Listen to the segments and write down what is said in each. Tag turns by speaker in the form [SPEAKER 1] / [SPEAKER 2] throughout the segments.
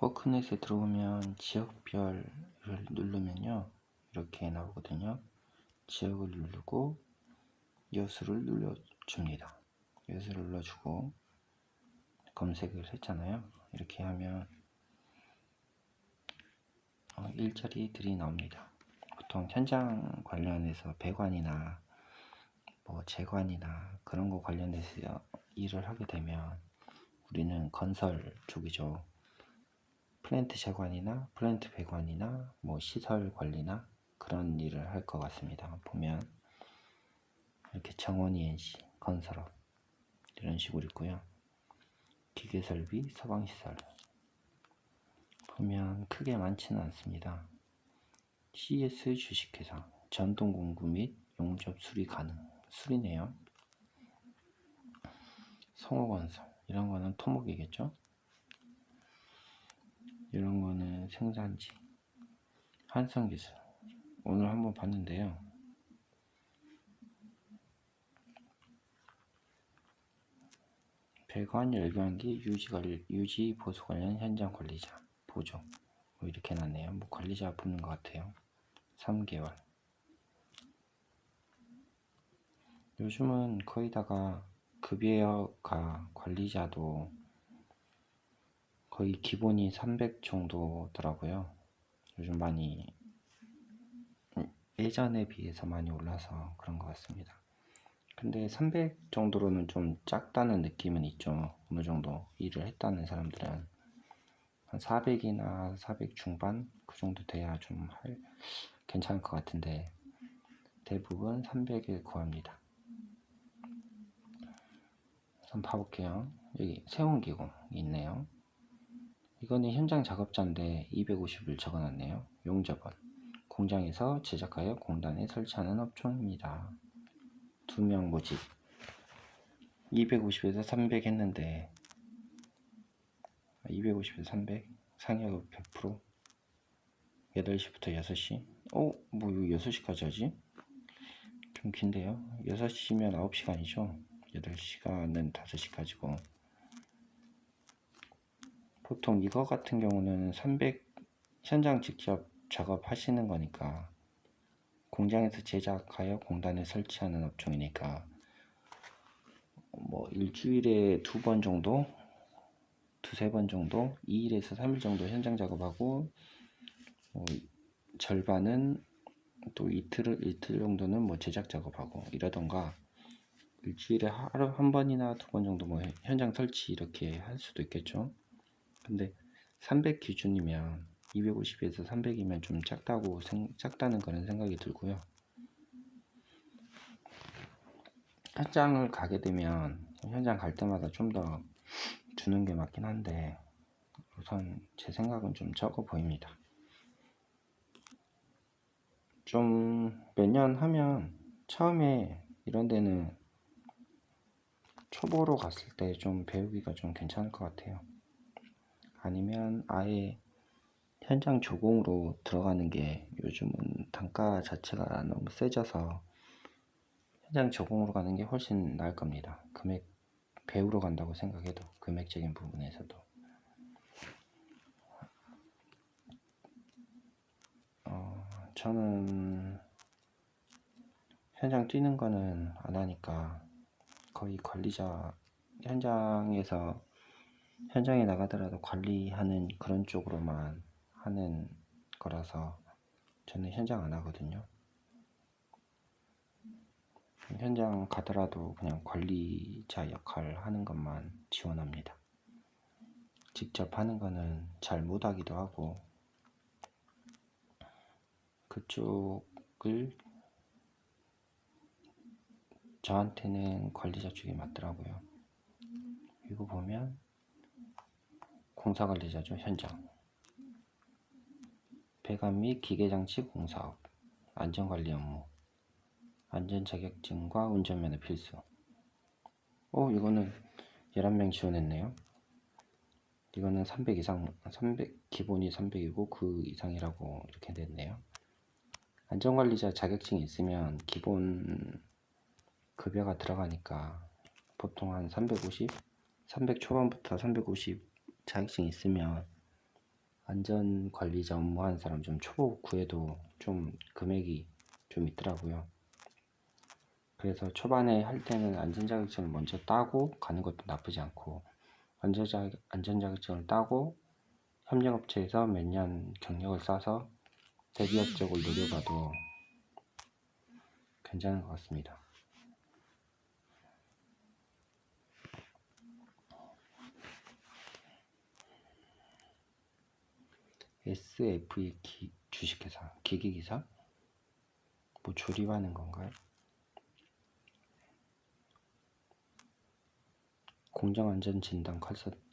[SPEAKER 1] 워크넷에 들어오면 지역별을 누르면요, 이렇게 나오거든요. 지역을 누르고 여수를 눌러줍니다. 여수를 눌러주고 검색을 했잖아요. 이렇게 하면 일자리들이 나옵니다. 보통 현장 관련해서 배관이나 뭐 재관이나 그런 거 관련해서 일을 하게 되면 우리는 건설 쪽이죠. 플랜트 재관이나 플랜트 배관이나 뭐 시설 관리나 그런 일을 할 것 같습니다. 보면 이렇게 정원 ENC, 건설업 이런 식으로 있고요. 기계설비, 서방시설 보면 크게 많지는 않습니다. CS 주식회사, 전동공구 및 용접 수리 가능, 수리네요. 성호건설, 이런 거는 토목이겠죠. 이런 거는 생산지, 한성기술 오늘 한번 봤는데요. 배관 열변기 유지 보수 관련 현장 관리자 보조 뭐 이렇게 놨네요. 뭐 관리자 뽑는 것 같아요. 3개월. 요즘은 거의다가 급여가 관리자도 거의 기본이 300 정도더라고요. 요즘 많이 예전에 비해서 많이 올라서 그런 것 같습니다. 근데 300 정도로는 좀 작다는 느낌은 있죠. 어느 정도 일을 했다는 사람들은 한 400이나 400 중반 그 정도 돼야 좀 괜찮을 것 같은데 대부분 300을 구합니다. 한번 봐볼게요. 여기 세운기공 있네요. 이거는 현장 작업자인데 250을 적어놨네요. 용접원 공장에서 제작하여 공단에 설치하는 업종입니다. 2명 모집 250에서 300 했는데 250에서 300 상여급 100% 8시부터 6시 뭐 이거 6시까지 하지? 좀 긴데요. 6시면 9시간이죠. 8시간은 5시까지고 보통 이거 같은 경우는 300 현장 직접 작업하시는 거니까 공장에서 제작하여 공단에 설치하는 업종이니까 뭐 일주일에 2번 정도 2-3번 정도 2일에서 3일 정도 현장 작업하고 절반은 또 이틀 정도는 뭐 제작 작업하고 이러던가 일주일에 하루 한 번이나 2번 정도 뭐 현장 설치 이렇게 할 수도 있겠죠. 근데 300 기준이면 250에서 300이면 좀 작다는 그런 생각이 들고요. 현장을 가게 되면 현장 갈 때마다 좀 더 주는 게 맞긴 한데 우선 제 생각은 좀 적어 보입니다. 좀 몇 년 하면 처음에 이런 데는 초보로 갔을 때 좀 배우기가 좀 괜찮을 것 같아요. 아니면 아예 현장 조공으로 들어가는 게 요즘은 단가 자체가 너무 세져서 현장 조공으로 가는 게 훨씬 나을 겁니다. 금액 배우러 간다고 생각해도 금액적인 부분에서도 저는 현장 뛰는 거는 안 하니까 거의 관리자 현장에 나가더라도 관리하는 그런 쪽으로만 하는 거라서 저는 현장 안 하거든요. 현장 가더라도 그냥 관리자 역할 하는 것만 지원합니다. 직접 하는 거는 잘 못하기도 하고 그쪽을 저한테는 관리자 쪽이 맞더라고요. 이거 보면 공사관리자죠. 현장 배관 및 기계장치 공사업 안전관리 업무 안전자격증과 운전면허 필수. 이거는 11명 지원했네요. 이거는 300 이상, 기본이 300이고 그 이상이라고 이렇게 됐네요. 안전관리자 자격증이 있으면 기본 급여가 들어가니까 보통 한 350, 300 초반부터 350 자격증이 있으면 안전관리자 업무하는 사람 좀 초보 구해도 좀 금액이 좀 있더라고요. 그래서 초반에 할 때는 안전자격증을 먼저 따고 가는 것도 나쁘지 않고, 안전자격증을 따고 협력업체에서 몇 년 경력을 쌓아서 대기업 쪽을 노려봐도 괜찮은 것 같습니다. SFE 주식회사, 기기기사? 뭐 조립하는 건가요? 공정안전진단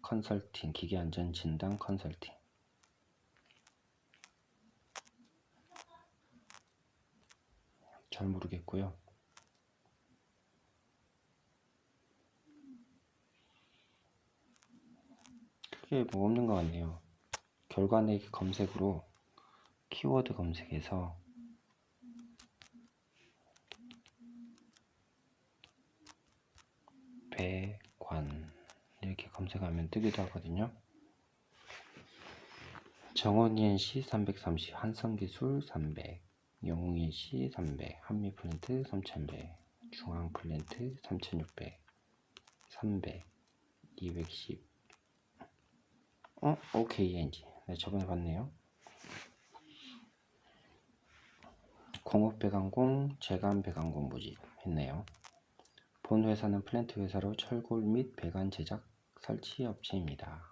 [SPEAKER 1] 컨설팅, 기계안전진단 컨설팅. 잘 모르겠고요. 크게 뭐 없는 것 같네요. 결과내기 검색으로 키워드 검색해서 배관 이렇게 검색하면 뜨기도 하거든요. 정원ENC 330, 한성기술 300, 영웅ENC 300, 한미플랜트 3100, 중앙플랜트 3600, 300, 210. OKENG. 네, 저번에 봤네요. 공업배관공, 제간배관공 모집 했네요. 본 회사는 플랜트 회사로 철골 및 배관 제작 설치 업체입니다.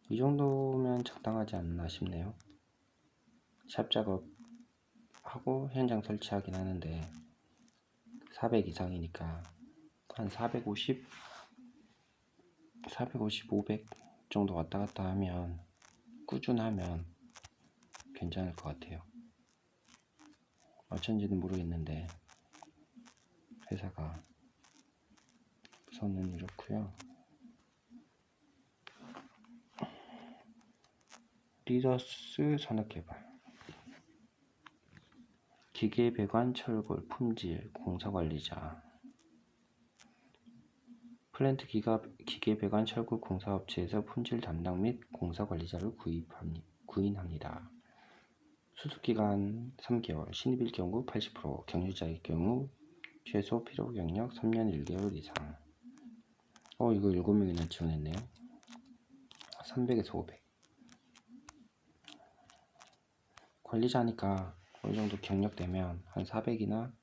[SPEAKER 1] 이 정도면 적당하지 않나 싶네요. 샵 작업하고 현장 설치하긴 하는데 400 이상이니까 한 450, 500 정도 왔다 갔다 하면 꾸준하면 괜찮을 것 같아요. 어쩐지는 모르겠는데 회사가 우선은 이렇고요. 리더스 산업개발, 기계배관 철골 품질 공사관리자, 플랜트 기계배관 철골 공사업체에서 품질 담당 및 공사관리자를 구인합니다. 수습기간 3개월, 신입일 경우 80%, 경유자의 경우 최소 필요 경력 3년 1개월 이상. 이거 7명이나 지원했네요. 300에서 500. 관리자니까 어느 정도 경력 되면 한 400이나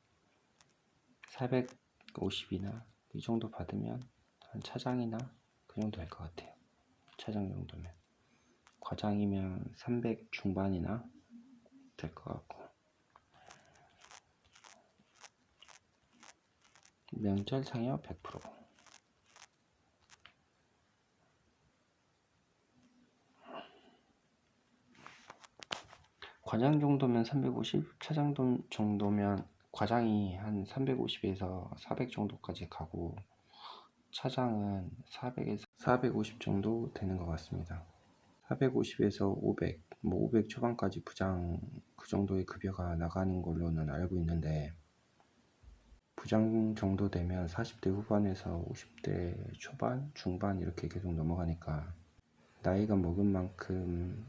[SPEAKER 1] 450이나 이 정도 받으면 한 차장이나 그 정도 될 것 같아요. 차장 정도면. 과장이면 300 중반이나 될 것 같고. 명절 상여 100%. 과장 정도면 350, 차장 정도면 과장이 한 350에서 400 정도까지 가고 차장은 400에서 450 정도 되는 것 같습니다. 450에서 500, 500 초반까지 부장 그 정도의 급여가 나가는 걸로는 알고 있는데 부장 정도 되면 40대 후반에서 50대 초반, 중반 이렇게 계속 넘어가니까 나이가 먹은 만큼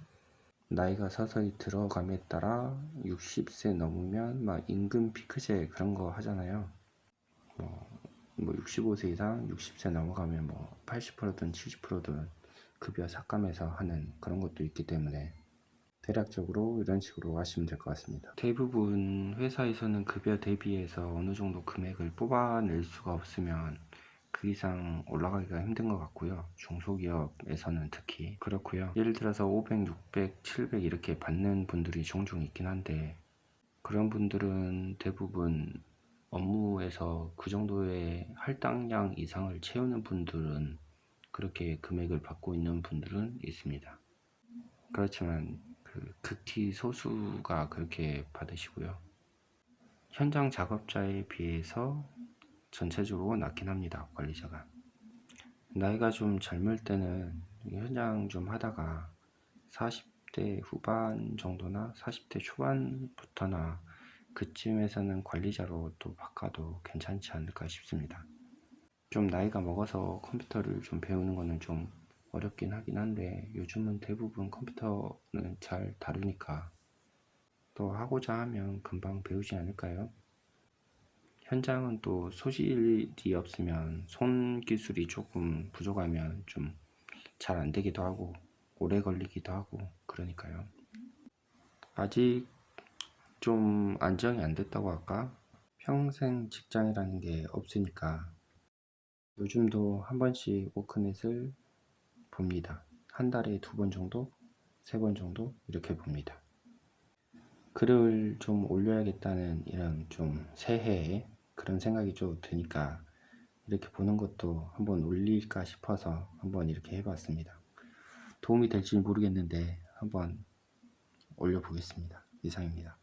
[SPEAKER 1] 나이가 서서히 들어감에 따라 60세 넘으면 막 임금 피크제 그런 거 하잖아요. 뭐 65세 이상 60세 넘어가면 뭐 80%든 70%든 급여 삭감해서 하는 그런 것도 있기 때문에 대략적으로 이런 식으로 하시면 될 것 같습니다. 대부분 회사에서는 급여 대비해서 어느 정도 금액을 뽑아낼 수가 없으면 그 이상 올라가기가 힘든 것 같고요. 중소기업에서는 특히 그렇고요. 예를 들어서 500, 600, 700 이렇게 받는 분들이 종종 있긴 한데 그런 분들은 대부분 업무에서 그 정도의 할당량 이상을 채우는 분들은 그렇게 금액을 받고 있는 분들은 있습니다. 그렇지만 극히 소수가 그렇게 받으시고요. 현장 작업자에 비해서 전체적으로 낮긴 합니다. 관리자가. 나이가 좀 젊을 때는 현장 좀 하다가 40대 후반 정도나 40대 초반부터나 그쯤에서는 관리자로 또 바꿔도 괜찮지 않을까 싶습니다. 좀 나이가 먹어서 컴퓨터를 좀 배우는 거는 좀 어렵긴 하긴 한데 요즘은 대부분 컴퓨터는 잘 다루니까 또 하고자 하면 금방 배우지 않을까요? 현장은 또 소질이 없으면 손 기술이 조금 부족하면 좀 잘 안 되기도 하고 오래 걸리기도 하고 그러니까요. 아직 좀 안정이 안 됐다고 할까? 평생 직장이라는 게 없으니까 요즘도 한 번씩 워크넷을 봅니다. 한 달에 2번 정도, 3번 정도 이렇게 봅니다. 글을 좀 올려야겠다는 이런 좀 새해에 그런 생각이 좀 드니까 이렇게 보는 것도 한번 올릴까 싶어서 한번 이렇게 해봤습니다. 도움이 될지 모르겠는데 한번 올려보겠습니다. 이상입니다.